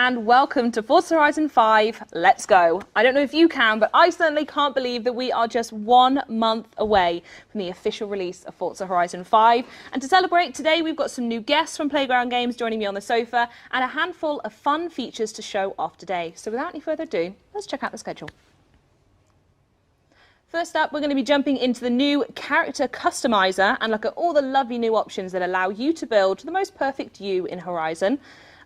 and welcome to Forza Horizon 5. Let's go. I don't know if you can, but I certainly can't believe that we are just 1 month away from the official release of Forza Horizon 5. And to celebrate, today we've got some new guests from Playground Games joining me on the sofa and a handful of fun features to show off today. So without any further ado, let's check out the schedule. First up, we're going to be jumping into the new character customizer and look at all the lovely new options that allow you to build the most perfect you in Horizon.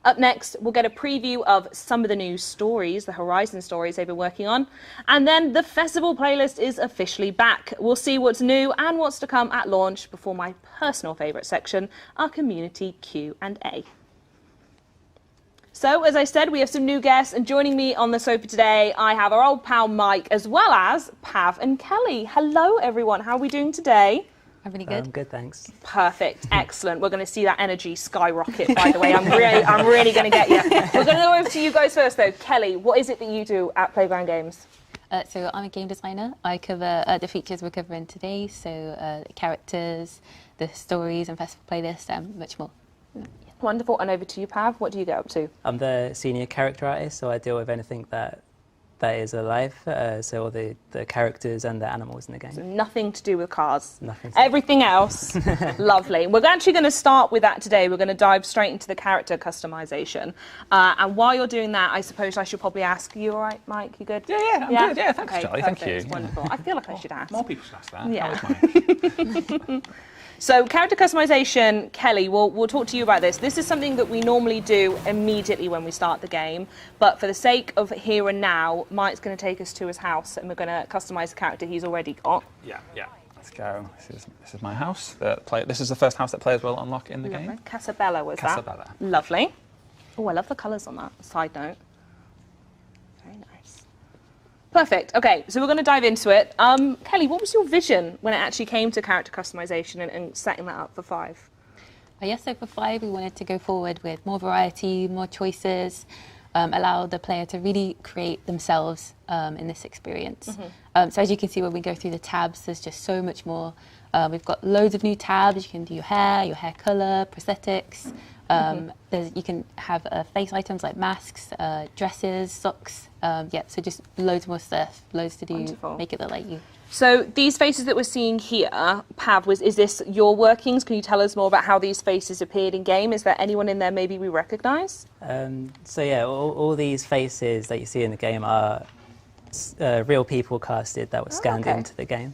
Up next, we'll get a preview of some of the new stories, the Horizon stories they've been working on. And then the festival playlist is officially back. We'll see what's new and what's to come at launch before my personal favourite section, our community Q&A. So, as I said, we have some new guests, and joining me on the sofa today, I have our old pal Mike, as well as Pav and Kelly. Hello, everyone. How are we doing today? I'm really good. Good, thanks. Perfect, excellent. We're going to see that energy skyrocket, by the way. I'm really going to get you. We're going to go over to you guys first, though. Kelly, what is it that you do at Playground Games? So I'm a game designer. I cover the features we're covering today, so the characters, the stories and festival playlist, and much more. Wonderful. And over to you, Pav. What do you get up to? I'm the senior character artist, so I deal with anything that is alive, so all the characters and the animals in the game. So nothing to do with cars. Nothing. Everything else. Lovely. We're actually going to start with that today. We're going to dive straight into the character customization. And while you're doing that, I suppose I should probably ask, you all right, Mike? You good? Yeah, I'm good. Yeah, thanks, okay, Charlie. perfect. Thank you. Wonderful. I feel like I should ask. More people should ask that. Yeah. That was mine. So character customization, Kelly, we'll talk to you about this. This is something that we normally do immediately when we start the game, but for the sake of here and now, Mike's going to take us to his house and we're going to customize the character he's already got. Yeah. Let's go. This is my house. This is the first house that players will unlock in the Lovely. game. Casabella was that? Casabella. Lovely. Oh, I love the colours on that. Side note. Very nice. Perfect. Okay, so we're going to dive into it. Kelly, what was your vision when it actually came to character customization and setting that up for 5? Yes, so for 5, we wanted to go forward with more variety, more choices, allow the player to really create themselves in this experience. So as you can see when we go through the tabs, there's just so much more. We've got loads of new tabs. You can do your hair colour, prosthetics. You can have face items like masks, dresses, socks. So just loads more stuff, loads to do, Wonderful. make it look like you. So these faces that we're seeing here, Pav, is this your workings? Can you tell us more about how these faces appeared in game? Is there anyone in there maybe we recognise? So yeah, all these faces that you see in the game are real people casted that were scanned into the game.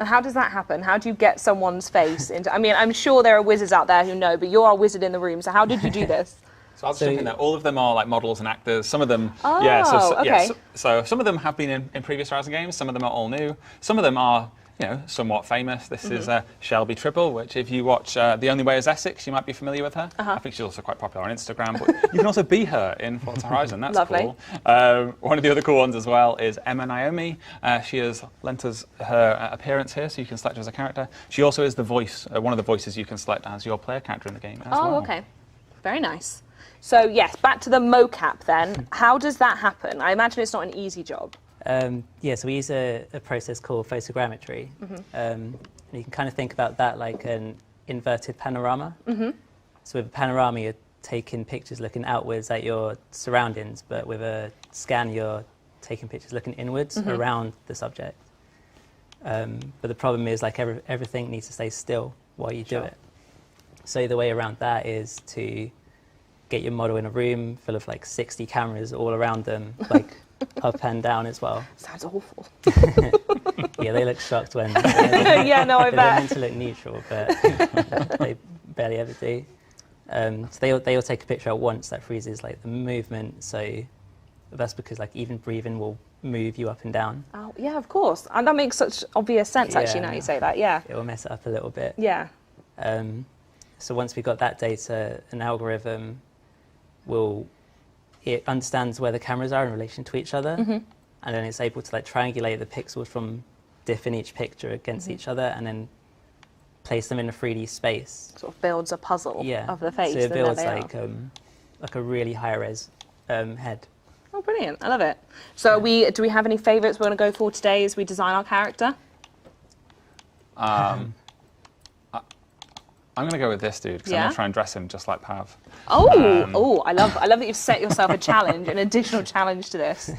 How does that happen? How do you get someone's face into... I mean, I'm sure there are wizards out there who know, but you're a wizard in the room, so how did you do this? So I'll just jump in there. All of them are like models and actors. Some of them, okay. So some of them have been in previous Horizon games. Some of them are all new. Some of them are, somewhat famous. This is Shelby Tribble, which if you watch The Only Way is Essex, you might be familiar with her. I think she's also quite popular on Instagram. But you can also be her in Forza Horizon. That's Lovely. Cool. One of the other cool ones as well is Emma Naomi. She has lent us her appearance here, so you can select her as a character. She also is the voice, one of the voices you can select as your player character in the game as well. Oh, okay. Very nice. So, yes, back to the mocap then. How does that happen? I imagine it's not an easy job. So we use a process called photogrammetry. And you can kind of think about that like an inverted panorama. So with a panorama, you're taking pictures looking outwards at your surroundings, but with a scan, you're taking pictures looking inwards around the subject. But the problem is like everything needs to stay still while you do it. So the way around that is to get your model in a room full of like 60 cameras all around them, like up and down as well. Sounds awful. Yeah, they look shocked when yeah, no, I they're bet. meant to look neutral, but they barely ever do. So they all take a picture at once that freezes like the movement. So that's because like even breathing will move you up and down. Oh, yeah, of course. And that makes such obvious sense, actually, now you say that, yeah. It will mess it up a little bit. Yeah. So once we got that data, an algorithm it understands where the cameras are in relation to each other, and then it's able to like triangulate the pixels from diff in each picture against each other, and then place them in a 3D space. Sort of builds a puzzle of the face. So it builds like a really high res head. Oh, brilliant! I love it. So do we have any favourites we're going to go for today as we design our character? I'm going to go with this dude because I'm going to try and dress him just like Pav. Oh, I love that you've set yourself a challenge, an additional challenge to this.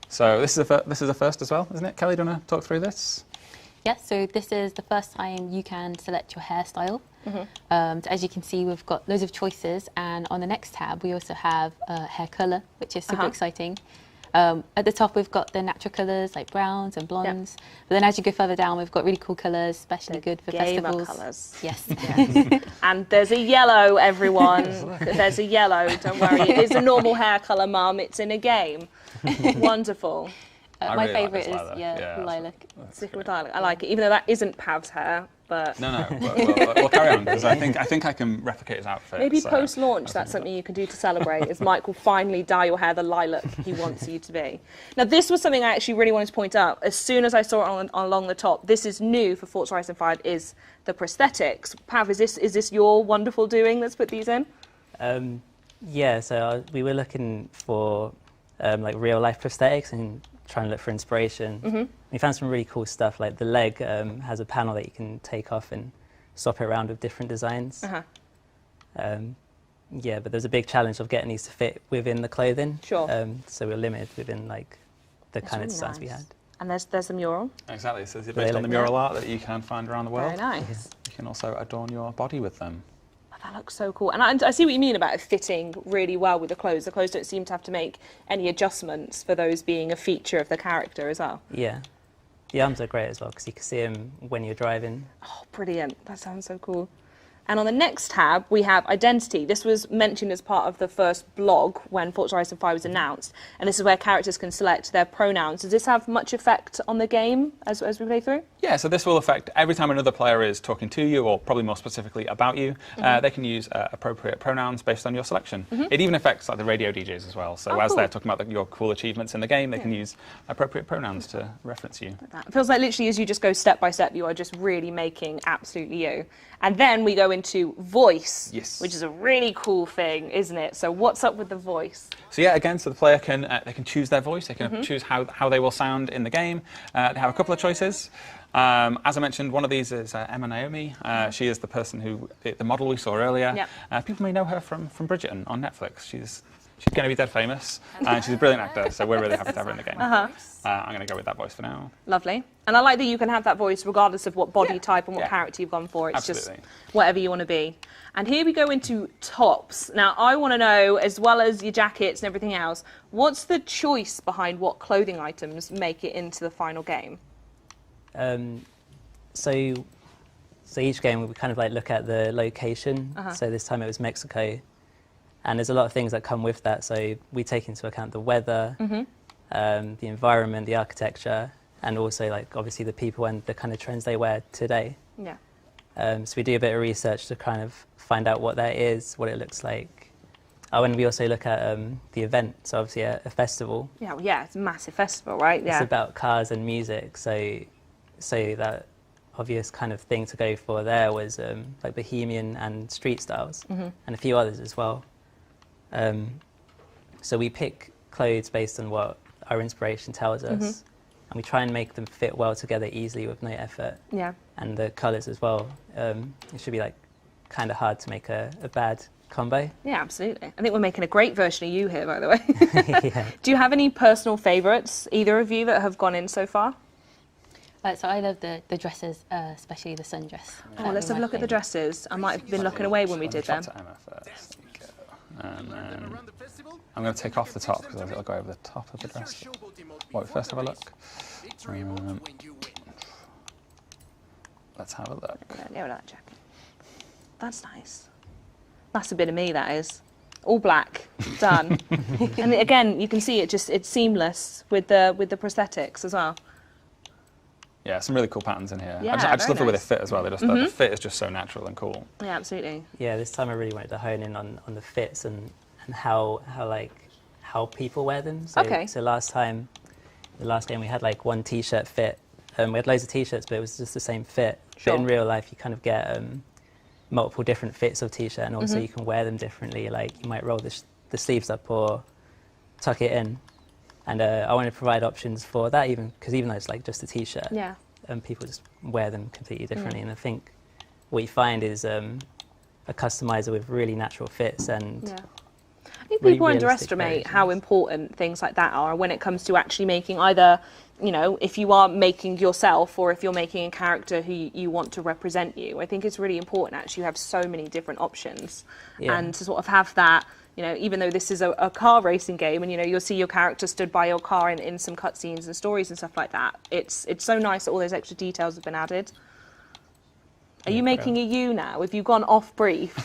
So this is a first as well, isn't it? Kelly, do you want to talk through this? Yes, so this is the first time you can select your hairstyle. So as you can see, we've got loads of choices, and on the next tab, we also have hair colour, which is super exciting. At the top, we've got the natural colours like browns and blondes. But then as you go further down, we've got really cool colours, especially good for festivals. Colours. Yes. And there's a yellow, everyone. There's a yellow. Don't worry, it is a normal hair colour, Mum. It's in a game. Wonderful. My really favourite like is lilac. lilac. Stick with lilac. I like it, even though that isn't Pav's hair. But No, we'll carry on because I think I can replicate his outfit. maybe so post-launch, that's something you can do to celebrate, is Mike will finally dye your hair the lilac he wants you to be. Now, this was something I actually really wanted to point out. As soon as I saw it along the top, this is new for Forza Horizon 5, is the prosthetics. Pav, is this your wonderful doing that's put these in? Yeah, so we were looking for like real-life prosthetics and trying to look for inspiration. We found some really cool stuff, like the leg has a panel that you can take off and swap it around with different designs. Yeah, but there's a big challenge of getting these to fit within the clothing. Sure. So we're limited within like the That's kind of really designs we nice. had. And there's the mural. Exactly. So they're based on the mural art that you can find around the world. Very nice. You can also adorn your body with them. That looks so cool. And I see what you mean about it fitting really well with the clothes. The clothes don't seem to have to make any adjustments for those being a feature of the character as well. Yeah. The arms are great as well because you can see them when you're driving. Oh, brilliant. That sounds so cool. And on the next tab, we have identity. This was mentioned as part of the first blog when Forza Horizon 5 was announced. And this is where characters can select their pronouns. Does this have much effect on the game as we play through? Yeah, so this will affect every time another player is talking to you, or probably more specifically about you. They can use appropriate pronouns based on your selection. It even affects like the radio DJs as well. So as they're talking about your cool achievements in the game, they can use appropriate pronouns to reference you. It feels like literally as you just go step by step, you are just really making absolutely you. And then we go into voice, which is a really cool thing, isn't it? So what's up with the voice? So yeah, again, so the player can they can choose their voice. They can choose how they will sound in the game. They have a couple of choices. As I mentioned, one of these is Emma Naomi. She is the person who the model we saw earlier. People may know her from Bridgerton on Netflix. She's going to be dead famous, and she's a brilliant actor. So we're really happy to have her in the game. I'm going to go with that voice for now. Lovely. And I like that you can have that voice regardless of what body type and what character you've gone for. It's just whatever you want to be. And here we go into tops. Now, I want to know, as well as your jackets and everything else, what's the choice behind what clothing items make it into the final game? So each game we kind of like look at the location. So this time it was Mexico. And there's a lot of things that come with that. So we take into account the weather, the environment, the architecture, and also like obviously the people and the kind of trends they wear today. Yeah. So we do a bit of research to kind of find out what that is, what it looks like. Oh, and we also look at the event. So obviously a festival. Yeah, well, yeah, it's a massive festival, right? Yeah. It's about cars and music. So that obvious kind of thing to go for there was like Bohemian and street styles, and a few others as well. So we pick clothes based on what our inspiration tells us, and we try and make them fit well together easily with no effort. Yeah. And the colours as well. It should be like kind of hard to make a bad combo. Yeah, absolutely. I think we're making a great version of you here, by the way. Do you have any personal favourites, either of you, that have gone in so far? So I love the dresses, especially the sundress. Oh, let's have a look at the dresses. I might have been looking away when we did them. Emma first. And then I'm going to take off the top because it'll go over the top of the dress. Well, first have a look. Let's have a look. Yeah, that jacket. That's nice. That's a bit of me, that is. All black, done. And again, you can see it's seamless with the prosthetics as well. Yeah, some really cool patterns in here. Yeah, I just love the way they fit as well. The fit is just so natural and cool. Yeah, absolutely. Yeah, this time I really wanted to hone in on the fits and how people wear them. So last time, the last game we had like one t-shirt fit. We had loads of t-shirts, but it was just the same fit. But in real life, you kind of get multiple different fits of t-shirt, and also you can wear them differently. Like you might roll the sleeves up or tuck it in. And I want to provide options for that, even though it's like just a t-shirt, and people just wear them completely differently. And I think what you find is a customizer with really natural fits and I think really people realistic underestimate how variations. important things like that are when it comes to actually making either, if you are making yourself or if you're making a character who you want to represent you. I think it's really important actually you have so many different options and to sort of have that, even though this is a car racing game and, you'll see your character stood by your car in some cutscenes and stories and stuff like that. It's so nice that all those extra details have been added. Are you making a U now? Have you gone off brief?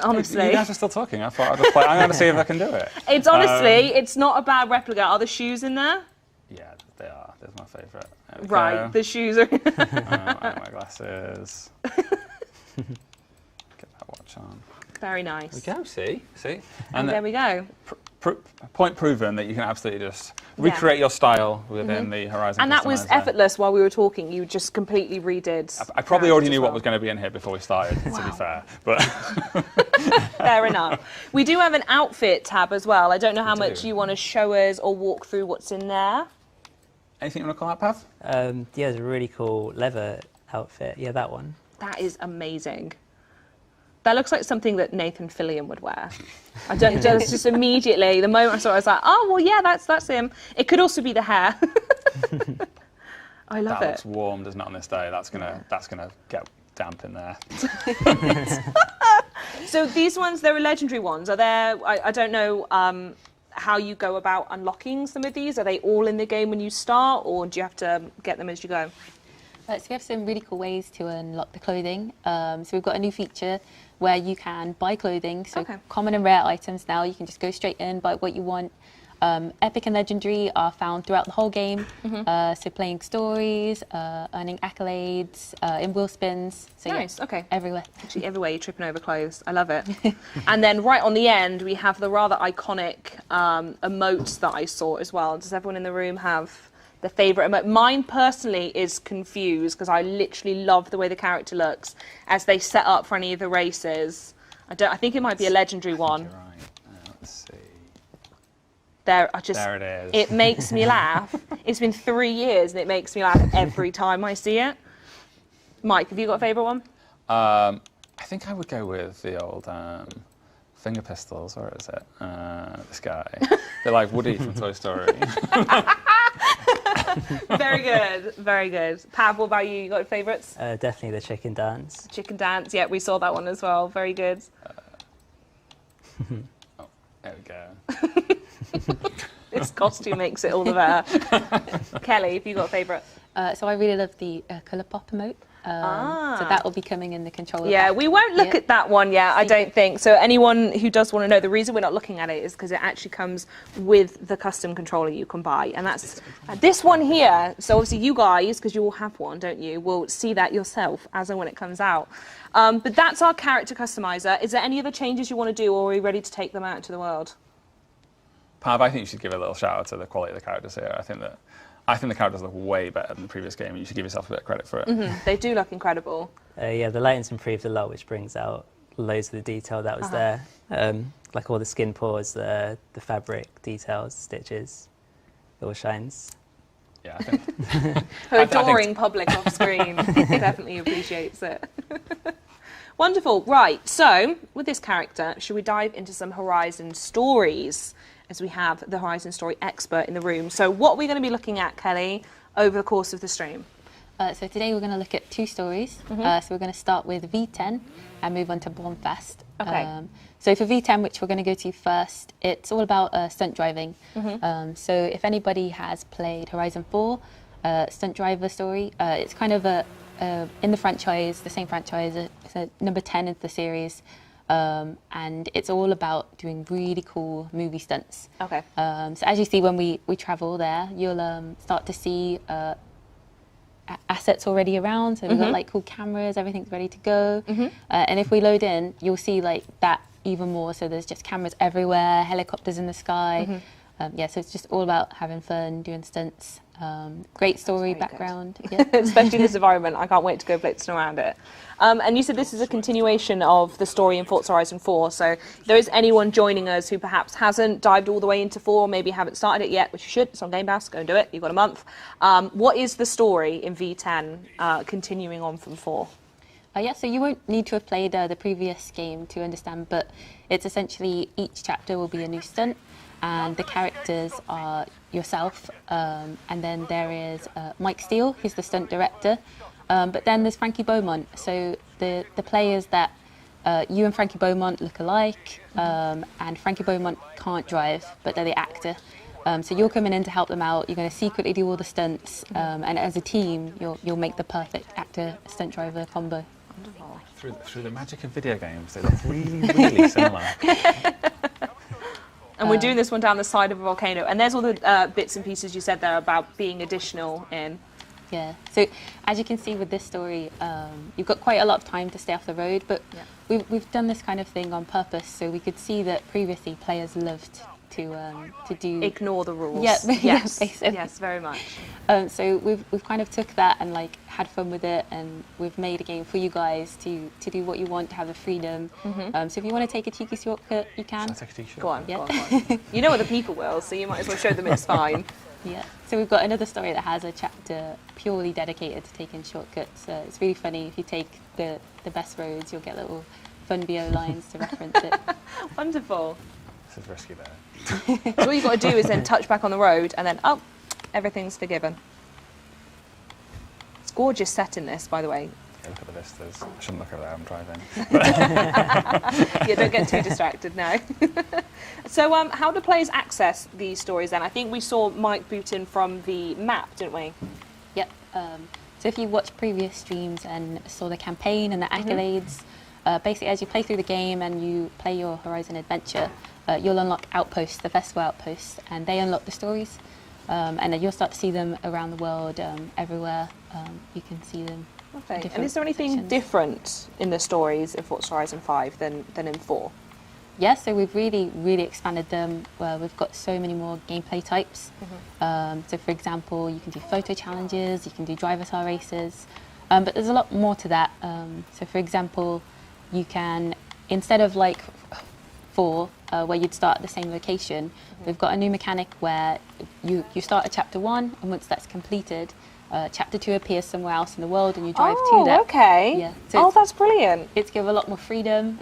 Honestly. You guys are still talking. I thought I'd just play. I'm going to see if I can do it. It's honestly, it's not a bad replica. Are the shoes in there? Yeah, they are. There's my favourite. Right, the shoes are. My glasses. Get that watch on. Very nice. There we go. See. And there we go. Point proven that you can absolutely just recreate your style within the Horizon. And that was effortless while we were talking. You just completely redid. I probably already knew what was going to be in here before we started, to be fair. But fair enough. We do have an outfit tab as well. I don't know how much you want to show us or walk through what's in there. Anything you want to call out, Pav? Yeah, it's a really cool leather outfit. Yeah, that one. That is amazing. That looks like something that Nathan Fillion would wear. I don't just immediately, the moment I saw it, I was like, oh, well, yeah, that's him. It could also be the hair. I love it. That looks warm, doesn't it, on this day? That's gonna get damp in there. So these ones, they're legendary ones. Are there, I don't know how you go about unlocking some of these. Are they all in the game when you start, or do you have to get them as you go? So we have some really cool ways to unlock the clothing. So we've got a new feature where you can buy clothing. So common and rare items now, you can just go straight in, buy what you want. Epic and legendary are found throughout the whole game. So playing stories, earning accolades, in wheel spins. So nice, okay. Everywhere. Actually, everywhere you're tripping over clothes. I love it. And then right on the end, we have the rather iconic emotes that I saw as well. Does everyone in the room have the favourite emote? Mine personally is Confused, because I literally love the way the character looks as they set up for any of the races. I think it might be a legendary one. You're right. Let's see. There it is. It makes me laugh. It's been 3 years and it makes me laugh every time I see it. Mike, have you got a favourite one? I think I would go with the old finger pistols. Where is it? This guy. They're like Woody from Toy Story. Very good, very good. Pav, what about you? You got favourites? Definitely the chicken dance. Chicken dance, yeah, we saw that one as well. Very good. Oh, there we go. This costume makes it all the better. Kelly, have you got a favourite? So I really love the colour pop emote. So that will be coming in the controller. Yeah, we won't look at that one yet, I don't think. So anyone who does want to know, the reason we're not looking at it is because it actually comes with the custom controller you can buy. And that's this one here. So obviously you guys, because you all have one, don't you, will see that yourself as and when it comes out. But that's our character customizer. Is there any other changes you want to do, or are we ready to take them out into the world? Pav, I think you should give a little shout out to the quality of the characters here. I think the characters look way better than the previous game, and you should give yourself a bit of credit for it. They do look incredible. Yeah, the lighting's improved a lot, which brings out loads of the detail that was there. Like all the skin pores, the fabric details, stitches, it all shines. Yeah, I think. Her adoring public off screen definitely appreciates it. Wonderful. Right, so with this character, should we dive into some Horizon stories, as we have the Horizon story expert in the room? So what are we going to be looking at, Kelly, over the course of the stream? So today we're going to look at 2 stories. So we're going to start with V10 and move on to Bombfest. Okay. So for V10, which we're going to go to first, it's all about stunt driving. So if anybody has played Horizon 4, stunt driver story, it's kind of in the franchise, the same franchise, it's number 10 in the series. And it's all about doing really cool movie stunts. Okay. So as you see when we travel there, you'll start to see assets already around. So we've got like cool cameras, everything's ready to go. And if we load in, you'll see like that even more. So there's just cameras everywhere, helicopters in the sky. Yeah, so it's just all about having fun, doing stunts. Great story background. Yeah. Especially in this environment, I can't wait to go blitzing around it. And you said this is a continuation of the story in Forza Horizon 4, so if there is anyone joining us who perhaps hasn't dived all the way into 4, maybe haven't started it yet, which you should, it's on Game Pass, go and do it, you've got a month. What is the story in V10 continuing on from 4? Yeah, so you won't need to have played the previous game to understand, but it's essentially each chapter will be a new stunt, and the characters are yourself, and then there is Mike Steele, who's the stunt director, but then there's Frankie Beaumont. So the players that you and Frankie Beaumont look alike, and Frankie Beaumont can't drive, but they're the actor. So you're coming in to help them out. You're going to secretly do all the stunts, and as a team, you'll make the perfect actor-stunt driver combo. Through the magic of video games, they look really, really similar. And we're doing this one down the side of a volcano. And there's all the bits and pieces you said there about being additional in. Yeah. So as you can see with this story, you've got quite a lot of time to stay off the road, but we've done this kind of thing on purpose, so we could see that previously players loved to do ignore the rules. Yeah, yes, basically. yes, very much. So we've kind of took that and like had fun with it, and we've made a game for you guys to do what you want, to have the freedom. So if you want to take a cheeky shortcut, you can. Should I take a t-shirt? Go on, Yeah. go on. You know what the people will, so you might as well show them it's fine. Yeah. So we've got another story that has a chapter purely dedicated to taking shortcuts. It's really funny. If you take the best roads, you'll get little fun BO lines to reference it. Wonderful. This is risky there. So all you've got to do is then touch back on the road, and then, oh, everything's forgiven. It's gorgeous set in this, by the way. Yeah, look at the vistas. I shouldn't look over there, I'm driving. Yeah, don't get too distracted now. So how do players access these stories then? I think we saw Mike boot in from the map, didn't we? Yep. So if you watched previous streams and saw the campaign and the accolades, basically as you play through the game and you play your Horizon adventure, you'll unlock outposts, the festival outposts, and they unlock the stories. And then you'll start to see them around the world, everywhere. You can see them. Okay. And is there anything different in the stories in Forza Horizon 5 than in 4? Yeah, so we've really expanded them. We've got so many more gameplay types. So for example, you can do photo challenges, you can do driver car races, but there's a lot more to that. So for example, you can, instead of like 4, where you'd start at the same location, we've got a new mechanic where you start at chapter 1, and once that's completed, chapter 2 appears somewhere else in the world and you drive to that. Oh, okay. Yeah. So that's brilliant. it's give a lot more freedom.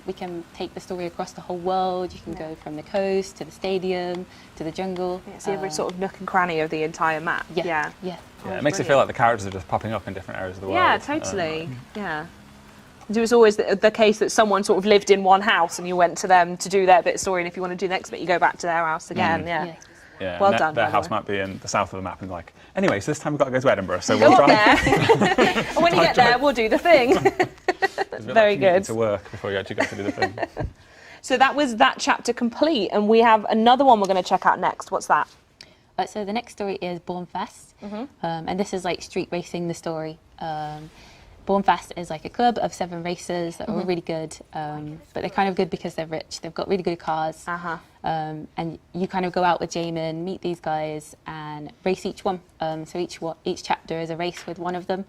We can take the story across the whole world. You can go from the coast to the stadium to the jungle. Yeah, see every sort of nook and cranny of the entire map. Yeah. Yeah, it makes it feel like the characters are just popping up in different areas of the world. Yeah, totally. Yeah. It was always the case that someone sort of lived in one house and you went to them to do their bit of story, and if you want to do the next bit, you go back to their house again. Yeah. Yeah, Well and done, Their by the house way. might be in the south of the map, and like, anyway, so this time we've got to go to Edinburgh, so Go we'll up drive. there. And when you get there, we'll do the thing. It's a bit Very like commuting good. to work before you actually get to do the thing. So that was that chapter complete, and we have another one we're going to check out next. What's that? So the next story is Born Fast, and this is like street racing the story. Born Fast is like a club of 7 racers that are all really good, but they're kind of good because they're rich. They've got really good cars, and you kind of go out with Jamin, meet these guys, and race each one. So each chapter is a race with one of them,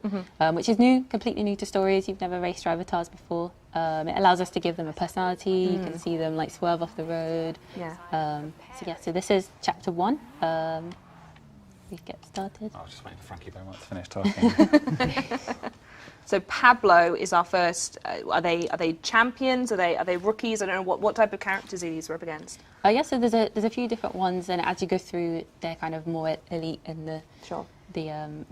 which is new, completely new to stories. You've never raced driver cars before. It allows us to give them a personality. You can see them like swerve off the road. So this is chapter 1. We get started. I was just waiting for Frankie Beaumont to finish talking. So Pablo is our first. Are they champions? Are they rookies? I don't know what type of characters are these we're up against. So there's a few different ones, and as you go through, they're kind of more elite in the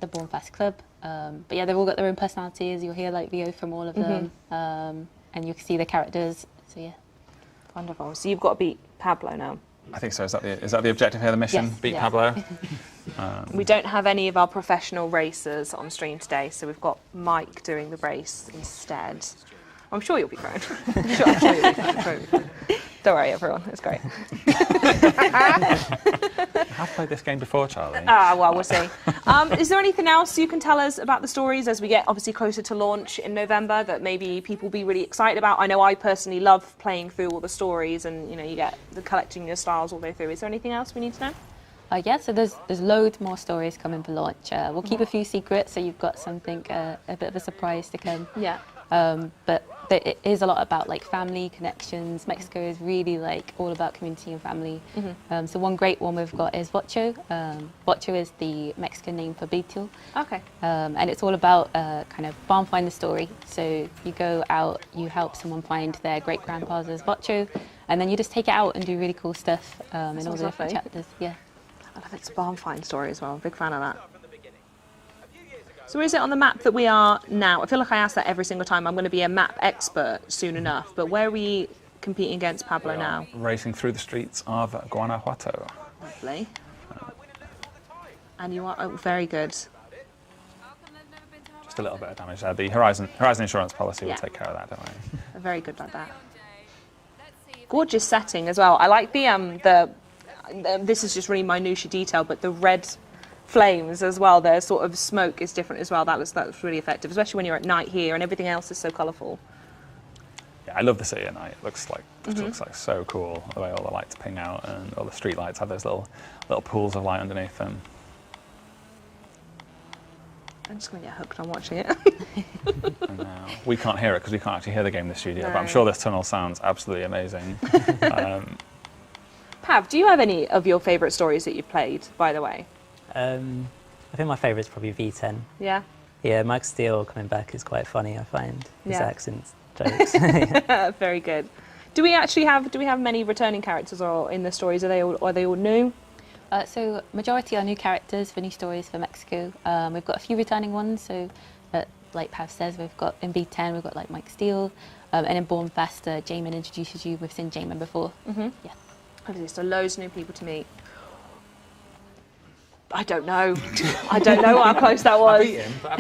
Born Fast club. But yeah, they've all got their own personalities. You'll hear like VO from all of them, and you can see the characters. So yeah, Wonderful. So you've got to beat Pablo now. I think so. Is that the objective here, the mission? Yes. Beat Yeah. Pablo? We don't have any of our professional racers on stream today, so we've got Mike doing the race instead. I'm sure you'll be fine. I'm sure you'll be fine. Don't worry, everyone. It's great. I have played this game before, Charlie. Well, we'll see. Is there anything else you can tell us about the stories as we get obviously closer to launch in November that maybe people will be really excited about? I know I personally love playing through all the stories, and you get the collecting your styles all the way through. Is there anything else we need to know? So there's loads more stories coming for launch. We'll keep a few secrets, so you've got something, a bit of a surprise to come. Yeah. But it is a lot about like family connections. Mexico is really like all about community and family. So one great one we've got is Vocho. Vocho is the Mexican name for beetle. Okay. And it's all about kind of barn find the story. So you go out, you help someone find their great grandpa's Vocho, and then you just take it out and do really cool stuff in all the different lovely. chapters. Yeah. I love its barn find story as well. Big fan of that. So where is it on the map that we are now? I feel like I ask that every single time. I'm going to be a map expert soon enough. But where are we competing against Pablo now? Racing through the streets of Guanajuato. Lovely. And you are very good. Just a little bit of damage there. The Horizon insurance policy will take care of that, don't we? Very good like that. Gorgeous setting as well. I like the this is just really minutiae detail, but the red flames as well. Their sort of smoke is different as well. That was really effective, especially when you're at night here and everything else is so colourful. Yeah, I love the city at night. It looks like so cool the way all the lights ping out and all the street lights have those little pools of light underneath them. I'm just going to get hooked on watching it. And now we can't hear it because we can't actually hear the game in the studio, but I'm sure this tunnel sounds absolutely amazing. Pav, do you have any of your favourite stories that you've played, by the way? I think my favourite is probably V10. Yeah? Yeah, Mike Steele coming back is quite funny, I find. His Yeah. accent jokes. Very good. Do we have many returning characters or in the stories? Are they all new? So majority are new characters for new stories for Mexico. We've got a few returning ones. So like Pav says, we've got in B10, we've got like Mike Steele. And in Born Faster, Jamin introduces you. We've seen Jamin before. Yeah. Obviously, so loads of new people to meet. I don't know. I don't know how close that was. I beat him, but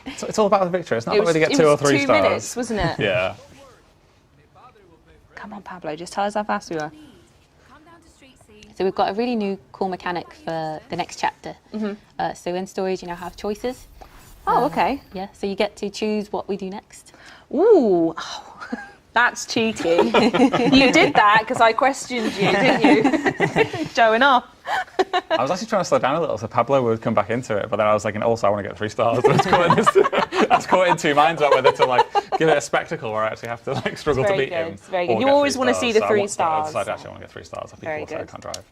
it's all about the victory. It's not whether you get 2 or 3 2 stars. minutes, wasn't it? Yeah. Come on, Pablo, just tell us how fast we were. So we've got a really new cool mechanic for the next chapter. So in stories, you now have choices. Oh, okay. Yeah, so you get to choose what we do next. Ooh, that's cheeky. You did that because I questioned you, didn't you? Showing off. I was actually trying to slow down a little so Pablo would come back into it, but then I was like, and also I want to get 3 stars. I was caught in 2 minds about whether to like give it a spectacle where I actually have to like struggle to beat him. It's very good. or You get always 3 want to see the stars. 3 I stars. decided actually I want to get 3 stars. People Very say I good. can't drive.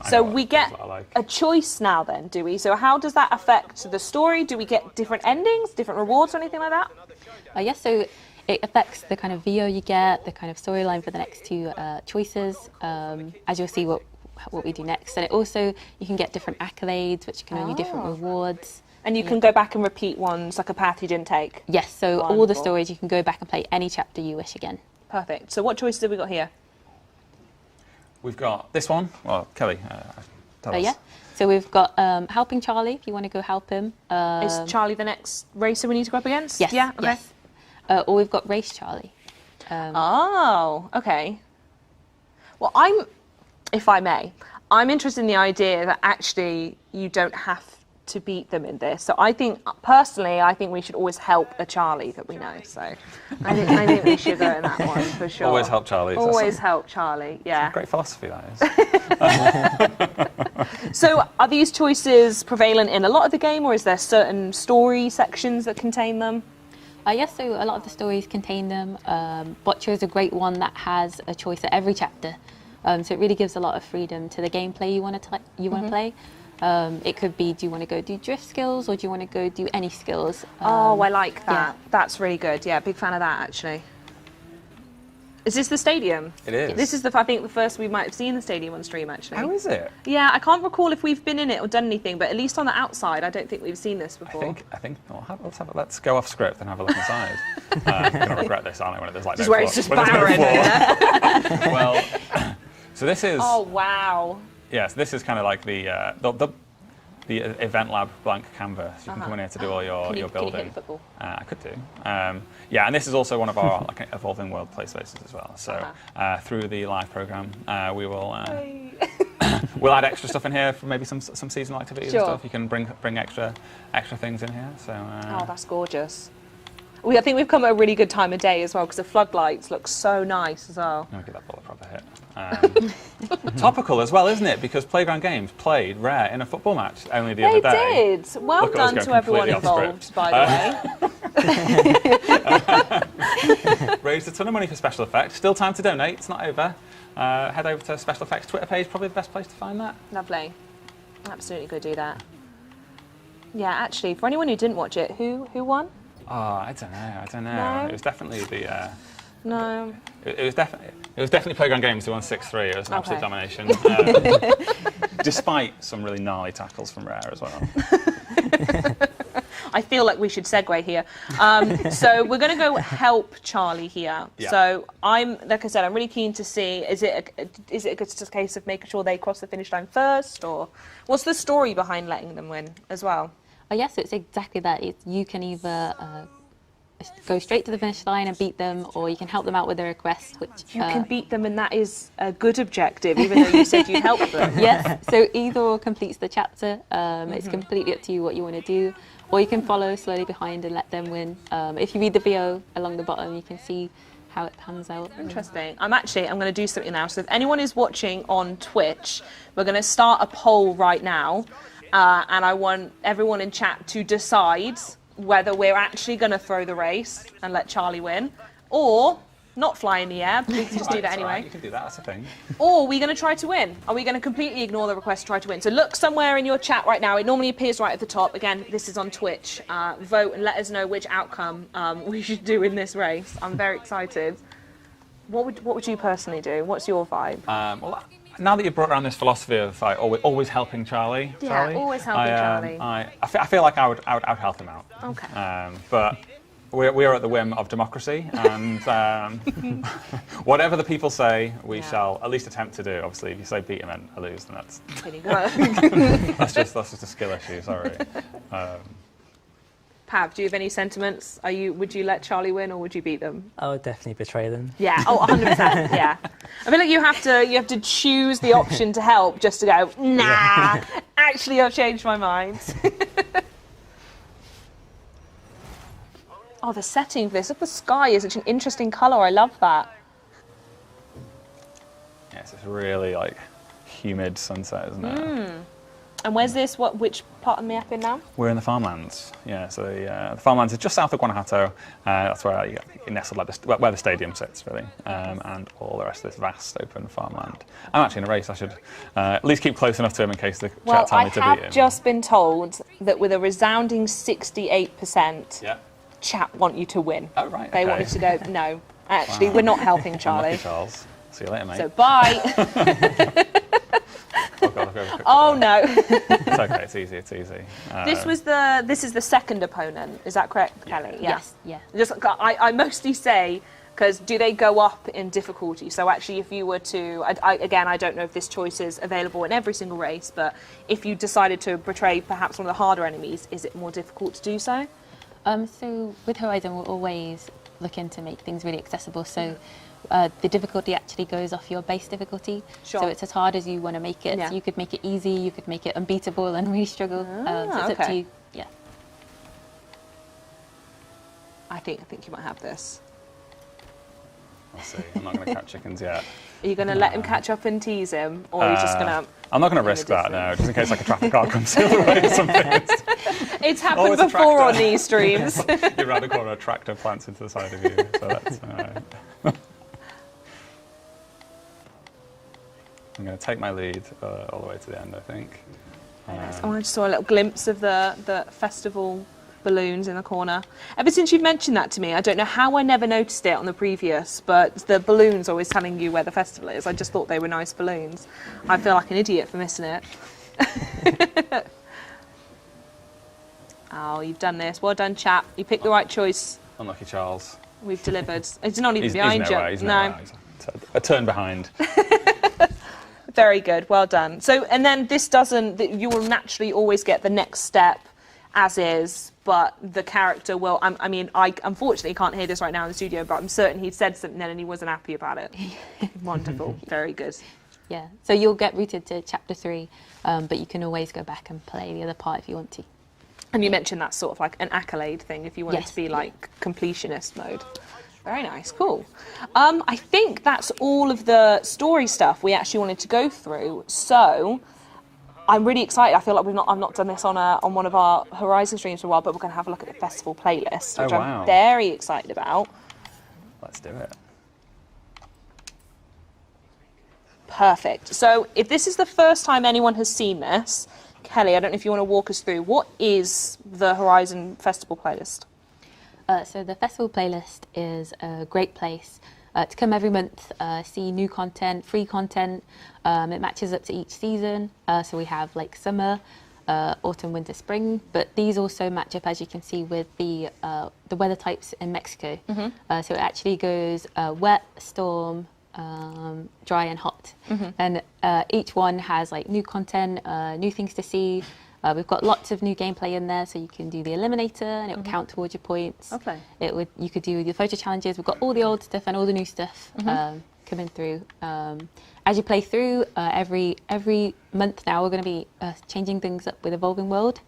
So we get a choice now then, do we? So how does that affect the story? Do we get different endings, different rewards or anything like that? Yes, so it affects the kind of VO you get, the kind of storyline for the next 2 choices, as you'll see what we do next. And it also, you can get different accolades, which can earn you different rewards. And you can go back and repeat ones, like a path you didn't take? Yes, so all the Wonderful. stories, you can go back and play any chapter you wish again. Perfect. So what choices have we got here? We've got this one. Well, Kelly, tell us. Yeah, so we've got helping Charlie, if you want to go help him. Is Charlie the next racer we need to go up against? Yes, Yeah, okay. yes. Or we've got Race Charlie. Oh, okay. Well, if I may, I'm interested in the idea that actually you don't have to beat them in this. So I think, personally, we should always help a Charlie that we know. So I think we should go in that one for sure. Always help Charlie. Always help Charlie, yeah. Great philosophy, that is. So are these choices prevalent in a lot of the game, or is there certain story sections that contain them? Yes, so a lot of the stories contain them. Botcha is a great one that has a choice at every chapter. So it really gives a lot of freedom to the gameplay you want to play. It could be, do you want to go do drift skills or do you want to go do any skills? Oh, I like that. Yeah. That's really good. Yeah, big fan of that, actually. Is this the stadium? It is. This is, I think, the first we might have seen the stadium on stream, actually. How is it? Yeah, I can't recall if we've been in it or done anything, but at least on the outside, I don't think we've seen this before. I think. Let's go off script and have a look inside. I'm gonna regret this, aren't I? When there's like Just no where floor. it's just When there's barren. no floor. Well, so this is. Oh, wow. Yes, this is kind of like the event lab blank canvas. You can come in here to do all your Can you building. hit the football? I could do. Yeah, and this is also one of our like evolving world play spaces as well. So through the live program, we will we'll add extra stuff in here for maybe some seasonal activities and stuff. You can bring extra things in here. So Oh, that's gorgeous. I think we've come at a really good time of day as well because the floodlights look so nice as well. I'll give that ball a proper hit. Topical as well, isn't it? Because Playground Games played Rare in a football match only the other day. They did. Well Look at us done going to everyone completely off involved, by the way. Raised a ton of money for special effects. Still time to donate. It's not over. Head over to Special Effects Twitter page. Probably the best place to find that. Lovely. Absolutely go do that. Yeah, actually, for anyone who didn't watch it, who won? Oh, I don't know. No? It was definitely the. No. It was definitely Playground Games who won 6-3. It was an absolute domination, despite some really gnarly tackles from Rare as well. I feel like we should segue here. So we're going to go help Charlie here. Yeah. So like I said, I'm really keen to see, is it just a case of making sure they cross the finish line first, or what's the story behind letting them win as well? Oh, yes, it's exactly that. You can either go straight to the finish line and beat them, or you can help them out with a request, which... You can beat them, and that is a good objective, even though you said you'd help them. Yes, so either or completes the chapter. It's completely up to you what you want to do, or you can follow slowly behind and let them win. If you read the VO along the bottom, you can see how it pans out. Interesting. I'm going to do something now. So if anyone is watching on Twitch, we're going to start a poll right now, and I want everyone in chat to decide whether we're actually going to throw the race and let Charlie win, or not fly in the air. We can just do that anyway. Right. You can do that. That's a thing. Or are we going to try to win? Are we going to completely ignore the request to try to win? So look somewhere in your chat right now. It normally appears right at the top. Again, this is on Twitch. Vote and let us know which outcome we should do in this race. I'm very excited. What would you personally do? What's your vibe? Well, now that you've brought around this philosophy of always helping Charlie, always helping Charlie. I feel like I would help him out. Okay. But we are at the whim of democracy, and whatever the people say, we shall at least attempt to do. Obviously, if you say beat him and I lose, then that's that's just a skill issue. Sorry. Pav, do you have any sentiments? Would you let Charlie win, or would you beat them? I would definitely betray them. Yeah, 100%. Yeah, I feel like you have to choose the option to help just to go. Nah, actually, I've changed my mind. Oh, the setting for this. Look, the sky is such an interesting colour. I love that. Yes, it's really humid sunset, isn't it? And where's this? Which part of the map in now? We're in the farmlands. Yeah, so the farmlands are just south of Guanajuato. That's where you get nestled, where the stadium sits, really, and all the rest of this vast open farmland. I'm actually in a race. I should at least keep close enough to him in case the chat tell me to beat him. I have just been told that with a resounding 68%, chat want you to win. Oh, right. They want you to go, no, actually, we're not helping Charlie. Unlucky, Charles. See you later, mate. So bye. Oh, God, I've got a quick no. It's okay, it's easy. This is the second opponent, is that correct, Kelly? Yes, yeah. Just, I mostly say, because do they go up in difficulty? So actually, if you were to, again, I don't know if this choice is available in every single race, but if you decided to betray perhaps one of the harder enemies, is it more difficult to do so? So with Horizon, we're always looking to make things really accessible. So the difficulty actually goes off your base difficulty. Sure. So it's as hard as you want to make it. Yeah. So you could make it easy, you could make it unbeatable and really struggle. So it's up to you. Yeah. I think you might have this. We'll see. I'm not going to catch chickens yet. Are you going to let him catch up and tease him, or are you just going to... I'm not going to risk that, no, just in case a traffic car comes the other way or something. It's happened before on these streams. You round the corner, a tractor plants into the side of you, so that's... I'm going to take my lead all the way to the end, I think. I just saw a little glimpse of the festival balloons in the corner. Ever since you've mentioned that to me, I don't know how I never noticed it on the previous, but the balloons always telling you where the festival is. I just thought they were nice balloons. I feel like an idiot for missing it. Oh, you've done this. Well done, chap. You picked the right choice. Unlucky Charles. We've delivered. It's not even behind you. He's nowhere. A turn behind. Very good. Well done. So, and then this doesn't... You will naturally always get the next step as is, but the character will... I mean, I unfortunately can't hear this right now in the studio, but I'm certain he'd said something then and he wasn't happy about it. Wonderful. Very good. Yeah. So you'll get routed to Chapter 3, but you can always go back and play the other part if you want to. And you mentioned that's sort of like an accolade thing if you wanted Yes, to be like completionist mode. Very nice, cool. I think that's all of the story stuff we actually wanted to go through. So I'm really excited. I feel like I've not done this on one of our Horizon streams for a while, but we're going to have a look at the festival playlist, which I'm very excited about. Let's do it. Perfect. So if this is the first time anyone has seen this, Kelly, I don't know if you want to walk us through, what is the Horizon Festival playlist? So the festival playlist is a great place to come every month, see new content, free content. It matches up to each season. So we have like summer, autumn, winter, spring, but these also match up, as you can see, with the weather types in Mexico. So it actually goes wet, storm, dry and hot. And each one has like new content, new things to see. We've got lots of new gameplay in there, so you can do the eliminator and it will count towards your points. Okay. You could do the photo challenges. We've got all the old stuff and all the new stuff coming through. As you play through, every month now we're going to be changing things up with Evolving World.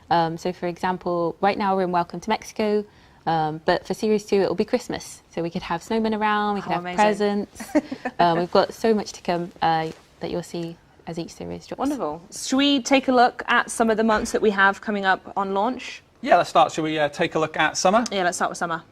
So for example, right now we're in Welcome to Mexico, but for Series 2 it will be Christmas. So we could have snowmen around, we could have amazing. Presents. We've got so much to come that you'll see as each series drops. Wonderful. Should we take a look at some of the months that we have coming up on launch? Yeah, let's start. Shall we take a look at summer? Yeah, let's start with summer.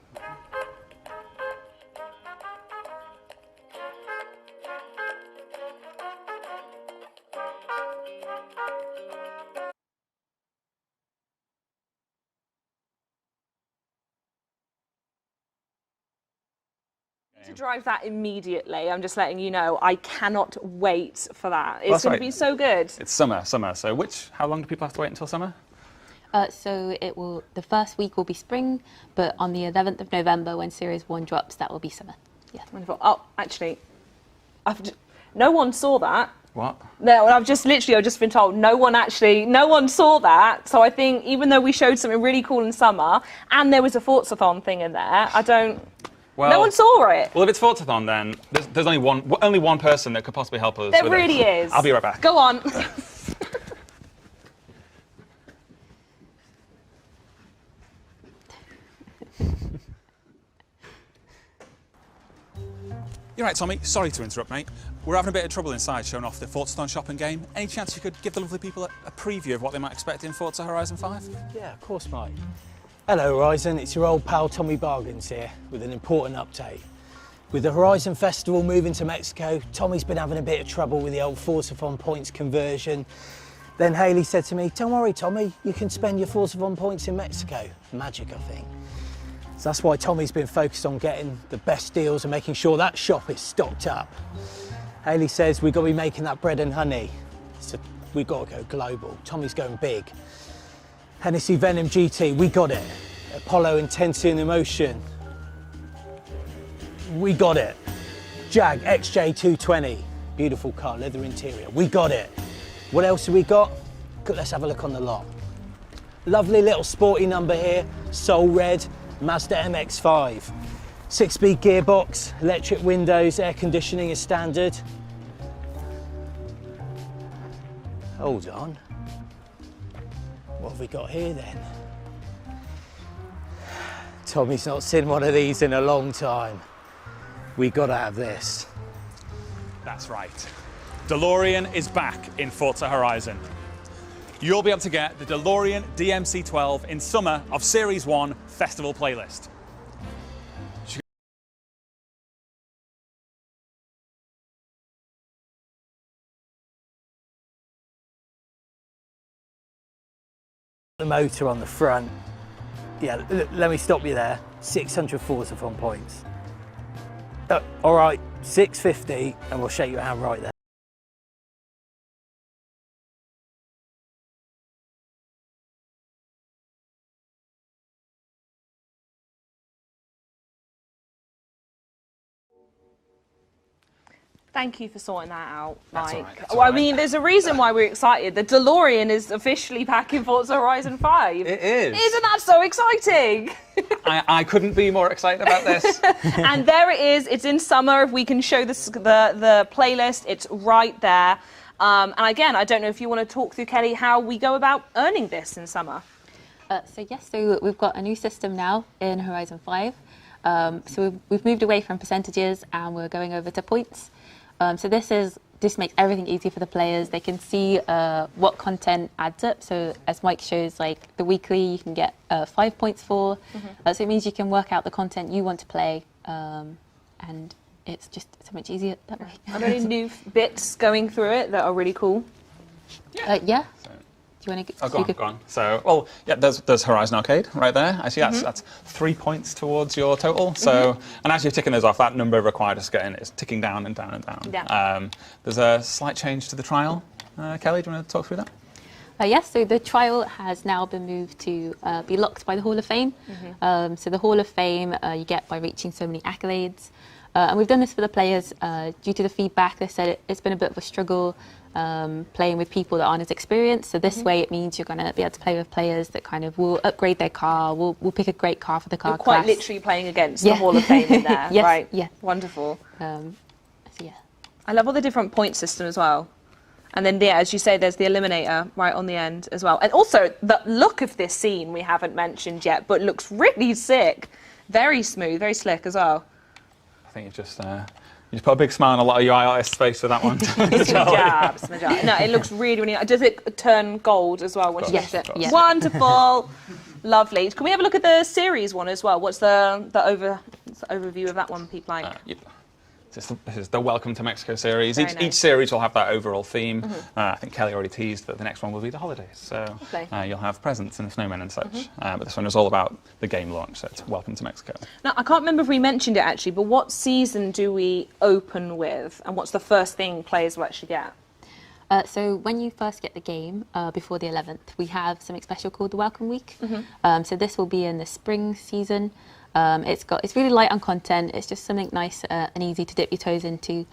To drive that immediately, I'm just letting you know, I cannot wait for that. It's going to be so good. It's summer. So how long do people have to wait until summer? So the first week will be spring, but on the 11th of November when Series 1 drops, that will be summer. Yeah. Wonderful. Oh, actually, no one saw that. What? No, I've just been told no one saw that. So I think even though we showed something really cool in summer and there was a Forzathon thing in there, no one saw it. Well, if it's Forzathon, then there's only one person that could possibly help us. There really is. I'll be right back. Go on. You're right, Tommy. Sorry to interrupt, mate. We're having a bit of trouble inside showing off the Forzathon shopping game. Any chance you could give the lovely people a preview of what they might expect in Forza Horizon 5? Yeah, of course, mate. Hello, Horizon. It's your old pal Tommy Bargains here with an important update. With the Horizon Festival moving to Mexico, Tommy's been having a bit of trouble with the old Forzathon points conversion. Then Hayley said to me, "Don't worry, Tommy, you can spend your Forzathon points in Mexico." Magic, I think. So that's why Tommy's been focused on getting the best deals and making sure that shop is stocked up. Hayley says we've got to be making that bread and honey, so we've got to go global. Tommy's going big. Hennessy Venom GT, we got it. Apollo Intensity and Emotion, we got it. Jag XJ220, beautiful car, leather interior, we got it. What else have we got? Let's have a look on the lot. Lovely little sporty number here, Soul Red, Mazda MX-5. 6-speed gearbox, electric windows, air conditioning is standard. Hold on. What have we got here then? Tommy's not seen one of these in a long time. We gotta have this. That's right. DeLorean is back in Forza Horizon. You'll be able to get the DeLorean DMC-12 in summer of Series 1 Festival playlist. The motor on the front. Yeah, let me stop you there. 600 Forzathon points. All right, 650, and we'll shake your hand right there. Thank you for sorting that out, That's Mike. all right, that's Well, all I right. mean, there's a reason why we're excited. The DeLorean is officially back in Forza Horizon 5. It is. Isn't that so exciting? I couldn't be more excited about this. And there it is. It's in summer. If we can show the playlist, it's right there. And again, I don't know if you want to talk through, Kelly, how we go about earning this in summer. So we've got a new system now in Horizon 5. So we've moved away from percentages and we're going over to points. So this makes everything easy for the players. They can see what content adds up. So as Mike shows, like the weekly, you can get 5 points for. So it means you can work out the content you want to play and it's just so much easier that way. Are there any new bits going through it that are really cool? Yeah. So, Do you want to? oh, go on. So, well, yeah, there's Horizon Arcade right there. I see that's 3 points towards your total. So, and as you're ticking those off, that number required us to get in is ticking down and down and down. Yeah. There's a slight change to the trial. Kelly, do you want to talk through that? Yes, so the trial has now been moved to be locked by the Hall of Fame. So the Hall of Fame you get by reaching so many accolades. And we've done this for the players due to the feedback. They said it's been a bit of a struggle playing with people that aren't as experienced. So this way it means you're going to be able to play with players that kind of will upgrade their car, will pick a great car for the car You're quite class. literally playing against the Hall of Fame in there, Yes, right? yeah. Wonderful. So yeah. I love all the different point system as well. And then, yeah, as you say, there's the eliminator right on the end as well. And also, the look of this scene we haven't mentioned yet, but looks really sick. Very smooth, very slick as well. I think you just put a big smile on a lot of UI artists' face with that one. Jabs. No, it looks really, really nice. Does it turn gold as well once you Yes, finish it? yeah. Wonderful. Lovely. Can we have a look at the series one as well? What's the overview of that one, Pete like? Yep. This is the Welcome to Mexico series. Very nice. Each series will have that overall theme. I think Kelly already teased that the next one will be the holidays. So you'll have presents and snowmen and such. But this one is all about the game launch, so it's Welcome to Mexico. Now, I can't remember if we mentioned it actually, but what season do we open with? And what's the first thing players will actually get? So when you first get the game, before the 11th, we have something special called the Welcome Week. So this will be in the spring season. It's really light on content. It's just something nice and easy to dip your toes into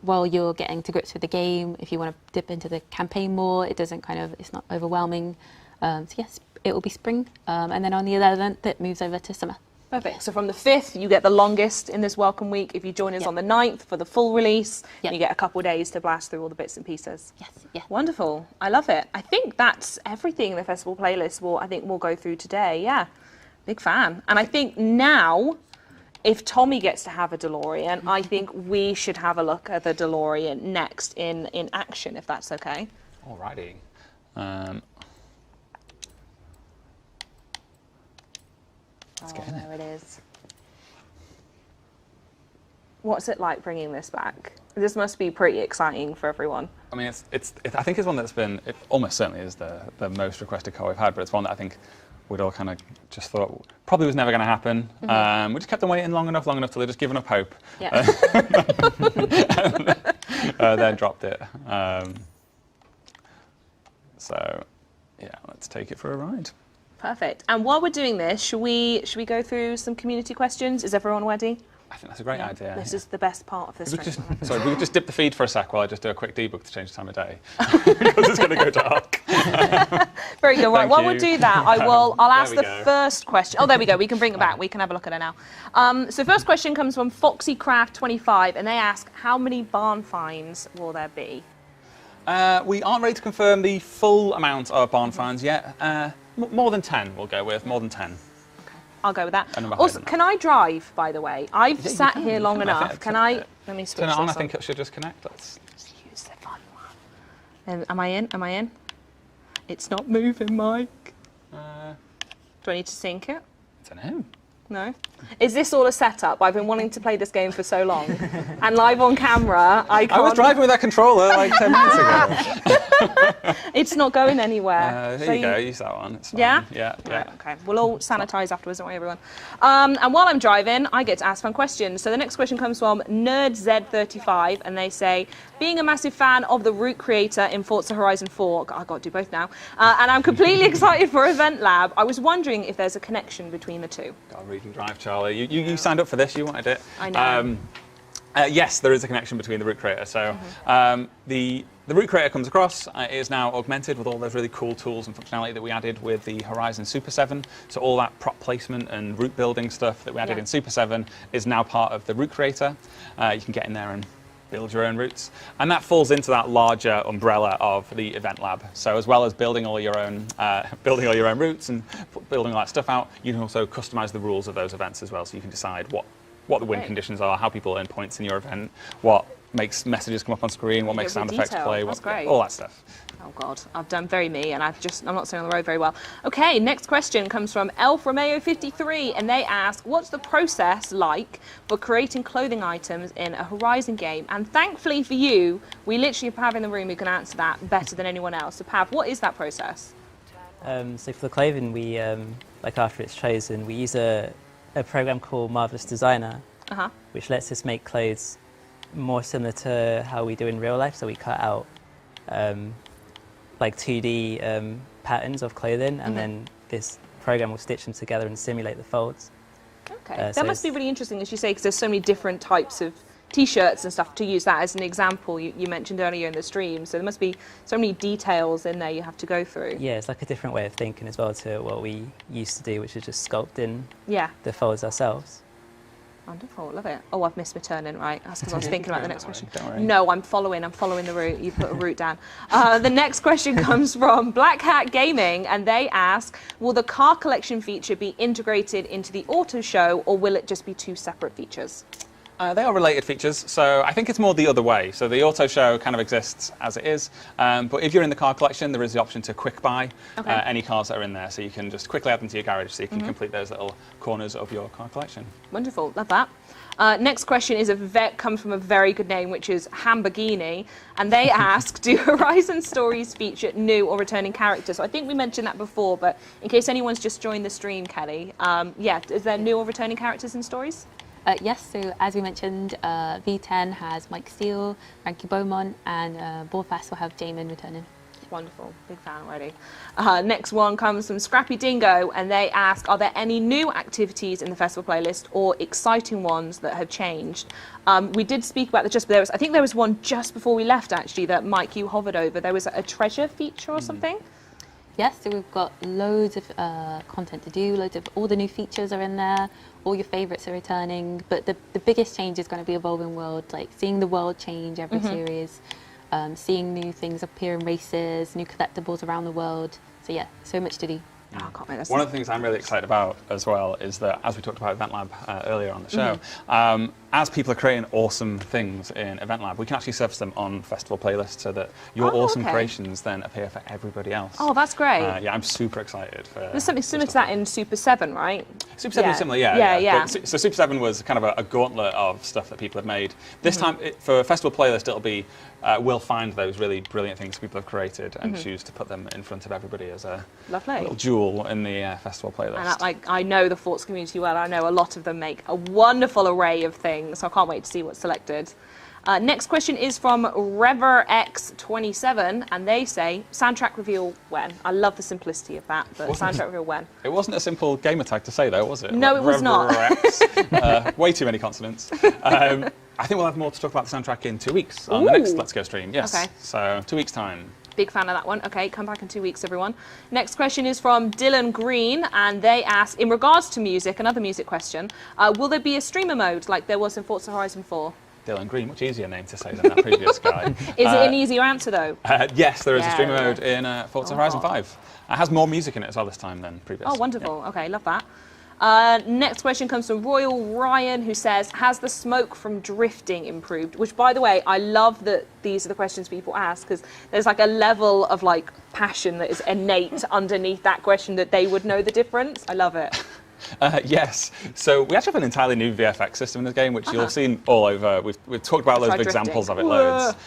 while you're getting to grips with the game. If you want to dip into the campaign more, it's not overwhelming. So yes, it will be spring, and then on the 11th it moves over to summer. Perfect. So from the 5th, you get the longest in this Welcome Week. If you join us on the 9th for the full release, you get a couple of days to blast through all the bits and pieces. Yes, yeah. Wonderful. I love it. I think that's everything the festival playlist we'll go through today. Yeah. Big fan. And I think now, if Tommy gets to have a DeLorean, I think we should have a look at the DeLorean next in action, if that's okay. Alrighty. Let's get in it. There it is. What's it like bringing this back? This must be pretty exciting for everyone. I mean, I think it's one that's been, it almost certainly is the most requested car we've had, but it's one that I think we'd all kind of just thought probably was never going to happen. We just kept them waiting long enough till they'd just given up hope. Yeah. Then dropped it. So, yeah, let's take it for a ride. Perfect. And while we're doing this, should we go through some community questions? Is everyone ready? I think that's a great idea. This is the best part of this. We could just dip the feed for a sec while I just do a quick debug to change the time of day. Because it's going to go dark. Very good. Right, while we do that, I'll ask the go. first question. Oh, there we go. We can bring it back. We can have a look at it now. So first question comes from FoxyCraft25, and they ask, how many barn finds will there be? We aren't ready to confirm the full amount of barn finds yet. More than 10 we'll go with, more than 10. I'll go with that. And number Also, higher than can I drive, by the way? I've Yeah, sat you here can. long You can. enough. Can I? Let me switch Turn it on, this I think it should just connect. Let's use the fun one. Am I in? Am I in? It's not moving, Mike. Do I need to sync it? I don't know. No? Is this all a setup? I've been wanting to play this game for so long. And live on camera, I can't... I was driving with that controller like 10 minutes ago. It's not going anywhere. Here you go, use that one. It's fine. Yeah? Yeah. Right, okay. We'll all sanitise afterwards, don't worry, everyone. And while I'm driving, I get to ask fun questions. So the next question comes from NerdZ35, and they say, being a massive fan of the route creator in Forza Horizon 4, I've got to do both now, and I'm completely excited for Event Lab, I was wondering if there's a connection between the two. Got to read and drive, Charlie. You signed up for this, you wanted it. I know. Yes, there is a connection between the route creator. So the route creator comes across, is now augmented with all those really cool tools and functionality that we added with the Horizon Super 7. So all that prop placement and route building stuff that we added in Super 7 is now part of the route creator. You can get in there and build your own routes. And that falls into that larger umbrella of the Event Lab. So as well as building all your own routes and building all that stuff out, you can also customize the rules of those events as well. So you can decide what the win conditions are, how people earn points in your event, what makes messages come up on screen, what makes sound effects play, That's great. all that stuff. Oh God, I've done very me, and I'm not staying on the road very well. Okay, next question comes from Elf Romeo 53, and they ask, what's the process like for creating clothing items in a Horizon game? And thankfully for you, we literally have Pav in the room who can answer that better than anyone else. So Pav, what is that process? So for the clothing, we like after it's chosen, we use a program called Marvelous Designer, which lets us make clothes more similar to how we do in real life. So we cut out like 2D patterns of clothing, and then this program will stitch them together and simulate the folds. Okay, that must be really interesting, as you say, because there's so many different types of T-shirts and stuff. To use that as an example, you mentioned earlier in the stream, so there must be so many details in there you have to go through. Yeah, it's like a different way of thinking as well to what we used to do, which is just sculpting the folds ourselves. Wonderful, love it. Oh, I've missed my turn in, right? That's because I was thinking about the next question. Don't worry. No, I'm following the route. You put a route down. The next question comes from Black Hat Gaming, and they ask, will the car collection feature be integrated into the auto show, or will it just be two separate features? They are related features, so I think it's more the other way. So the auto show kind of exists as it is, but if you're in the car collection, there is the option to quick buy any cars that are in there, so you can just quickly add them to your garage so you can complete those little corners of your car collection. Wonderful, love that. Next question is comes from a very good name, which is Hamburgini, and they ask, do Horizon stories feature new or returning characters? So I think we mentioned that before, but in case anyone's just joined the stream, Kelly, yeah, is there new or returning characters in stories? Yes, so as we mentioned, V10 has Mike Steele, Frankie Beaumont, and Borfast will have Jamin returning. Wonderful, big fan already. Next one comes from Scrappy Dingo, and they ask, are there any new activities in the festival playlist or exciting ones that have changed? We did speak about I think there was one just before we left actually that Mike, you hovered over. There was a treasure feature or something? Yes, so we've got loads of content to do, all the new features are in there, all your favourites are returning, but the biggest change is going to be Evolving World, like seeing the world change every series, seeing new things appear in races, new collectibles around the world. So yeah, so much to do. Oh, I can't wait. One of the things I'm really excited about as well is that, as we talked about Event Lab earlier on the show, as people are creating awesome things in Event Lab, we can actually surface them on festival playlists so that your awesome creations then appear for everybody else. Oh, that's great. Yeah, I'm super excited. There's something similar to that in Super 7, right? Super 7 is similar, yeah. But, so Super 7 was kind of a gauntlet of stuff that people have made. This time, for a festival playlist, it'll be, we'll find those really brilliant things people have created and choose to put them in front of everybody as a little jewel in the festival playlist. And I know the Forza community well. I know a lot of them make a wonderful array of things, so I can't wait to see what's selected. Next question is from ReverX27, and they say, soundtrack reveal when? I love the simplicity of that, but soundtrack reveal when? It wasn't a simple gamer tag to say, though, was it? No, it was not. Way too many consonants. I think we'll have more to talk about the soundtrack in 2 weeks on the next Let's Go stream. Yes. Okay. So 2 weeks' time. Big fan of that one. Okay, come back in 2 weeks, everyone. Next question is from Dylan Green, and they ask, in regards to music, another music question, will there be a streamer mode like there was in Forza Horizon 4? Dylan Green, much easier name to say than that previous guy. Is it an easier answer, though? Yes, there is a streamer mode in Forza Horizon 5. It has more music in it as well this time than previous. Oh, wonderful. Yeah. Okay, love that. Next question comes from Royal Ryan, who says, has the smoke from drifting improved? Which, by the way, I love that these are the questions people ask, because there's like a level of like passion that is innate underneath that question that they would know the difference. I love it. Yes, so we actually have an entirely new VFX system in this game, which you'll have seen all over. We've talked about loads of examples of it, loads.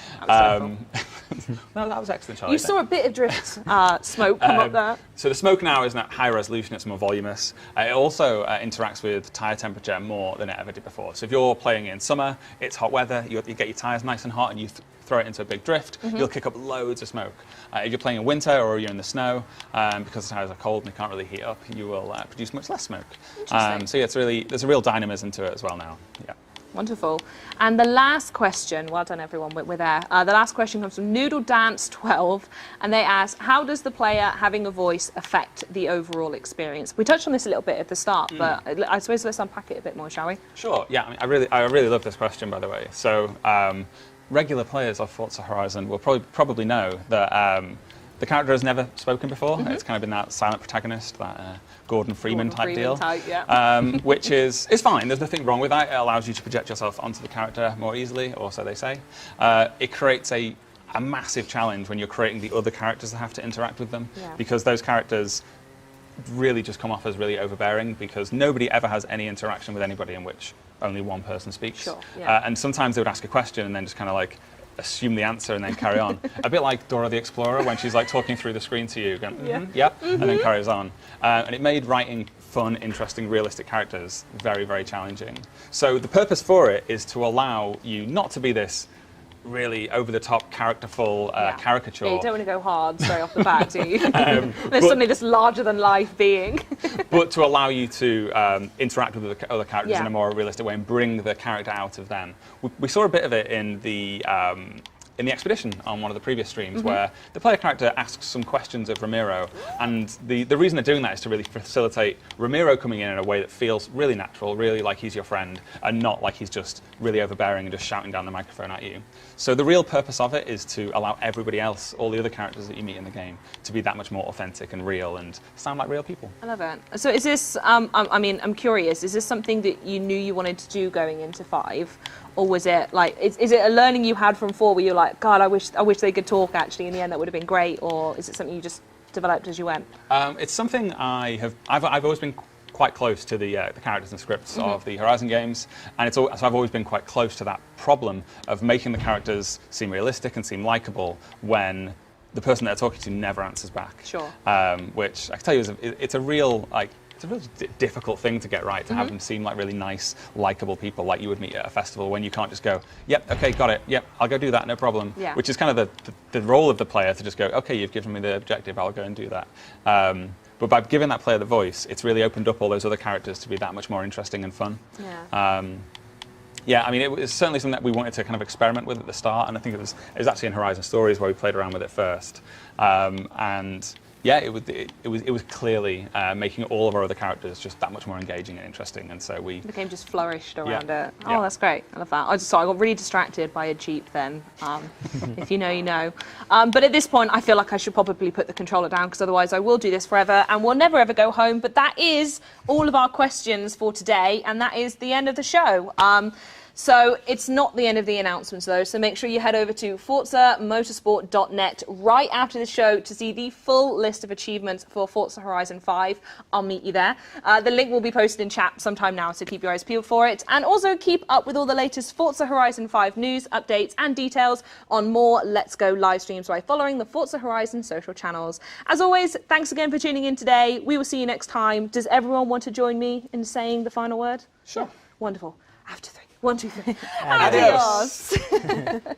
No, that was excellent, Charlie. You saw a bit of drift smoke come up there. So the smoke now is not high resolution, it's more voluminous. It also interacts with tyre temperature more than it ever did before. So if you're playing in summer, it's hot weather, you get your tyres nice and hot and you throw it into a big drift, you'll kick up loads of smoke. If you're playing in winter or you're in the snow, because the tyres are cold and they can't really heat up, you will produce much less smoke. So yeah, there's a real dynamism to it as well now. Yeah. Wonderful. And the last question, well done everyone, we're there. The last question comes from Noodle Dance 12, and they ask, how does the player having a voice affect the overall experience? We touched on this a little bit at the start, but I suppose let's unpack it a bit more, shall we? Sure, yeah, I mean, I really love this question, by the way. So regular players of Forza Horizon will probably know that The character has never spoken before. It's kind of been that silent protagonist, that Gordon Freeman type deal, which is fine. There's nothing wrong with that. It allows you to project yourself onto the character more easily, or so they say. It creates a massive challenge when you're creating the other characters that have to interact with them, because those characters really just come off as really overbearing, because nobody ever has any interaction with anybody in which only one person speaks. And sometimes they would ask a question and then just kind of like assume the answer and then carry on. A bit like Dora the Explorer when she's like talking through the screen to you, going, and then carries on. And it made writing fun, interesting, realistic characters very, very challenging. So the purpose for it is to allow you not to be this really over-the-top, characterful caricature. Yeah, you don't want to go hard straight off the bat, do you? There's suddenly this larger-than-life being. But to allow you to interact with the other characters in a more realistic way and bring the character out of them. We saw a bit of it in the expedition on one of the previous streams, where the player character asks some questions of Ramiro, and the reason they're doing that is to really facilitate Ramiro coming in a way that feels really natural, really like he's your friend, and not like he's just really overbearing and just shouting down the microphone at you. So the real purpose of it is to allow everybody else, all the other characters that you meet in the game, to be that much more authentic and real and sound like real people. I love it. So is this, I mean, I'm curious, is this something that you knew you wanted to do going into 5? Or was it like, is it a learning you had from 4 where you're like, God, I wish they could talk actually in the end, that would have been great? Or is it something you just developed as you went? It's something I've always been quite close to the characters and scripts of the Horizon games, and so I've always been quite close to that problem of making the characters seem realistic and seem likable when the person they're talking to never answers back. Sure. Which I can tell you it's a real difficult thing to get right, to have them seem like really nice, likable people like you would meet at a festival, when you can't just go, yep, okay, got it, yep, I'll go do that, no problem. Yeah. Which is kind of the role of the player, to just go, okay, you've given me the objective, I'll go and do that. But by giving that player the voice, it's really opened up all those other characters to be that much more interesting and fun. Yeah. I mean, it was certainly something that we wanted to kind of experiment with at the start, and I think it was actually in Horizon Stories where we played around with it first. And yeah, it was clearly making all of our other characters just that much more engaging and interesting, and so we became just flourished around it. Oh, that's great. I love that. I got really distracted by a Jeep then. If you know, you know. But at this point, I feel like I should probably put the controller down, because otherwise I will do this forever and we'll never ever go home. But that is all of our questions for today, and that is the end of the show. So it's not the end of the announcements, though, so make sure you head over to forzamotorsport.net right after the show to see the full list of achievements for Forza Horizon 5. I'll meet you there. The link will be posted in chat sometime now, so keep your eyes peeled for it. And also keep up with all the latest Forza Horizon 5 news, updates, and details on more Let's Go live streams by following the Forza Horizon social channels. As always, thanks again for tuning in today. We will see you next time. Does everyone want to join me in saying the final word? Sure. Wonderful. After 3. 1, 2, 3. Adios. Adios.